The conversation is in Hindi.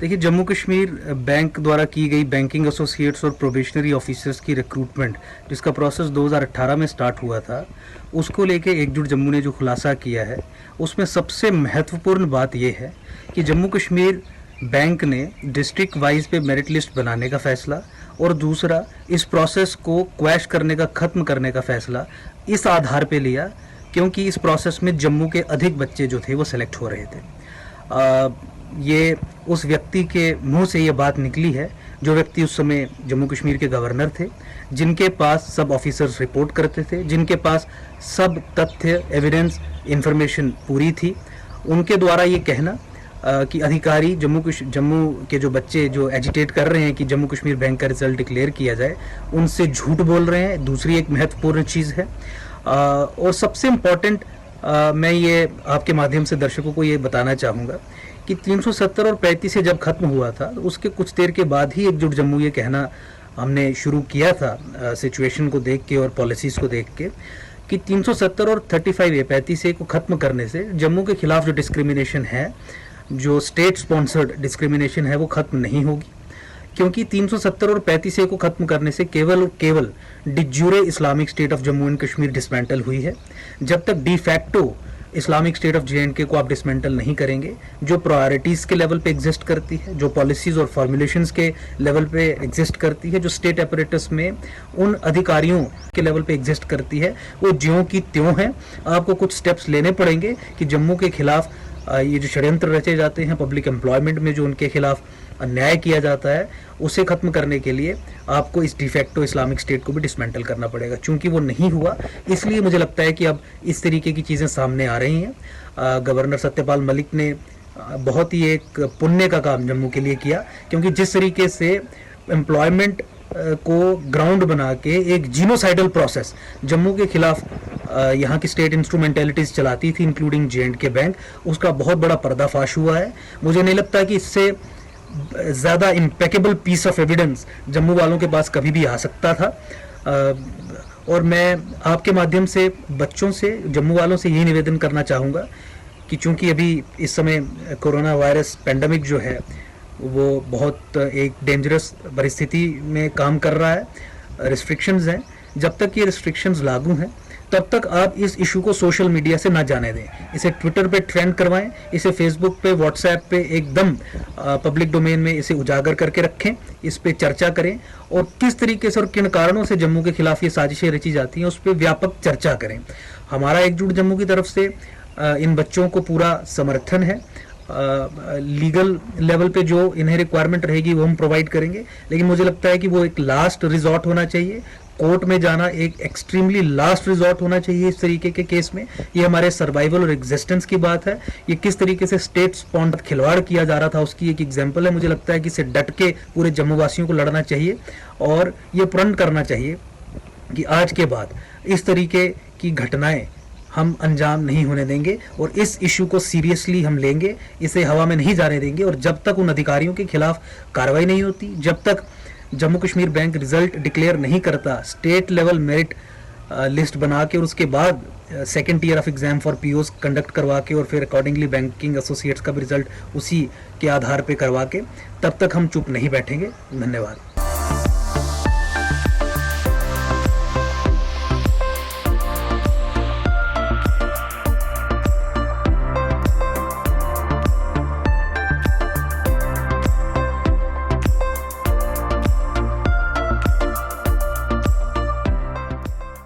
देखिए, जम्मू कश्मीर बैंक द्वारा की गई बैंकिंग एसोसिएट्स और प्रोबेशनरी ऑफिसर्स की रिक्रूटमेंट, जिसका प्रोसेस 2018 में स्टार्ट हुआ था, उसको लेके एकजुट जम्मू ने जो खुलासा किया है, उसमें सबसे महत्वपूर्ण बात यह है कि जम्मू कश्मीर बैंक ने डिस्ट्रिक्ट वाइज पे मेरिट लिस्ट बनाने का फैसला और दूसरा इस प्रोसेस को क्वैश करने का, ख़त्म करने का फैसला इस आधार पे लिया क्योंकि इस प्रोसेस में जम्मू के अधिक बच्चे जो थे वो सिलेक्ट हो रहे थे। ये उस व्यक्ति के मुंह से ये बात निकली है जो व्यक्ति उस समय जम्मू कश्मीर के गवर्नर थे, जिनके पास सब ऑफिसर्स रिपोर्ट करते थे, जिनके पास सब तथ्य, एविडेंस, इंफॉर्मेशन पूरी थी। उनके द्वारा ये कहना कि अधिकारी जम्मू के जो बच्चे जो एजिटेट कर रहे हैं कि जम्मू कश्मीर बैंक का रिजल्ट डिक्लेयर किया जाए, उनसे झूठ बोल रहे हैं। दूसरी एक महत्वपूर्ण चीज़ है और सबसे इम्पॉर्टेंट, मैं ये आपके माध्यम से दर्शकों को ये बताना चाहूँगा कि 370 और 35 से जब खत्म हुआ था, तो उसके कुछ देर के बाद ही एकजुट जम्मू ये कहना हमने शुरू किया था सिचुएशन को देख के और पॉलिसीज़ को देख के कि 370 और 35A को ख़त्म करने से जम्मू के खिलाफ जो डिस्क्रिमिनेशन है, जो स्टेट स्पॉन्सर्ड डिस्क्रिमिनेशन है, वो ख़त्म नहीं होगी। क्योंकि 370 और 35A को ख़त्म करने से केवल और केवल de jure Islamic State of Jammu and Kashmir dismantle हुई है। जब तक de facto Islamic State of JNK को आप डिसमेंटल नहीं करेंगे, जो प्रायोरिटीज़ के लेवल पे एग्जिस्ट करती है, जो पॉलिसीज़ और फॉर्मुलेशंस के लेवल पे एग्जिस्ट करती है, जो स्टेट अपरेटस में उन अधिकारियों के लेवल पे एग्जिस्ट करती है, वो ज्यों की त्यों हैं। आपको कुछ स्टेप्स लेने पड़ेंगे कि जम्मू के खिलाफ ये जो षड्यंत्र रचे जाते हैं, पब्लिक एम्प्लॉयमेंट में जो उनके खिलाफ अन्याय किया जाता है, उसे ख़त्म करने के लिए आपको इस डिफेक्टो इस्लामिक स्टेट को भी डिसमेंटल करना पड़ेगा। चूंकि वो नहीं हुआ, इसलिए मुझे लगता है कि अब इस तरीके की चीज़ें सामने आ रही हैं। गवर्नर सत्यपाल मलिक ने बहुत ही एक पुण्य का काम जम्मू के लिए किया, क्योंकि जिस तरीके से एम्प्लॉयमेंट को ग्राउंड बना के एक जीनोसाइडल प्रोसेस जम्मू के खिलाफ यहाँ की स्टेट इंस्ट्रूमेंटेलिटीज़ चलाती थी, इंक्लूडिंग JNK बैंक, उसका बहुत बड़ा पर्दाफाश हुआ है। मुझे नहीं लगता कि इससे ज़्यादा impeccable piece of evidence Jammu वालों के पास कभी भी आ सकता था। और मैं आपके माध्यम से बच्चों से, जम्मू वालों से यही निवेदन करना चाहूँगा कि चूँकि अभी इस समय कोरोना वायरस पेंडेमिक जो है वो बहुत एक डेंजरस परिस्थिति में काम कर रहा है, रिस्ट्रिक्शंस हैं। जब तक ये रिस्ट्रिक्शंस लागू हैं, तब तक आप इस इशू को सोशल मीडिया से ना जाने दें। इसे ट्विटर पे ट्रेंड करवाएं, इसे फेसबुक पे, व्हाट्सएप पे एकदम पब्लिक डोमेन में इसे उजागर करके रखें, इस पे चर्चा करें और किस तरीके से और किन कारणों से जम्मू के खिलाफ ये साजिशें रची जाती हैं, उस पर व्यापक चर्चा करें। हमारा एकजुट जम्मू की तरफ से इन बच्चों को पूरा समर्थन है। लीगल लेवल पे जो इन्हें रिक्वायरमेंट रहेगी वो हम प्रोवाइड करेंगे, लेकिन मुझे लगता है कि वो एक लास्ट रिजॉर्ट होना चाहिए। कोर्ट में जाना एक एक्सट्रीमली लास्ट रिजॉर्ट होना चाहिए इस तरीके के केस में। ये हमारे सर्वाइवल और एग्जिस्टेंस की बात है। ये किस तरीके से स्टेट स्पॉन्सर्ड खिलवाड़ किया जा रहा था, उसकी एक एग्जाम्पल है। मुझे लगता है कि इसे डट के पूरे जम्मू वासियों को लड़ना चाहिए और ये प्रण करना चाहिए कि आज के बाद इस तरीके की घटनाएं हम अंजाम नहीं होने देंगे और इस इशू को सीरियसली हम लेंगे, इसे हवा में नहीं जाने देंगे। और जब तक उन अधिकारियों के खिलाफ कार्रवाई नहीं होती, जब तक Jammu Kashmir bank result declare नहीं करता, स्टेट लेवल मेरिट लिस्ट बना के और उसके बाद second tier of exam for POs conduct करवा के और फिर अकॉर्डिंगली बैंकिंग एसोसिएट्स का भी रिजल्ट उसी के आधार पे करवा के, तब तक हम चुप नहीं बैठेंगे। धन्यवाद।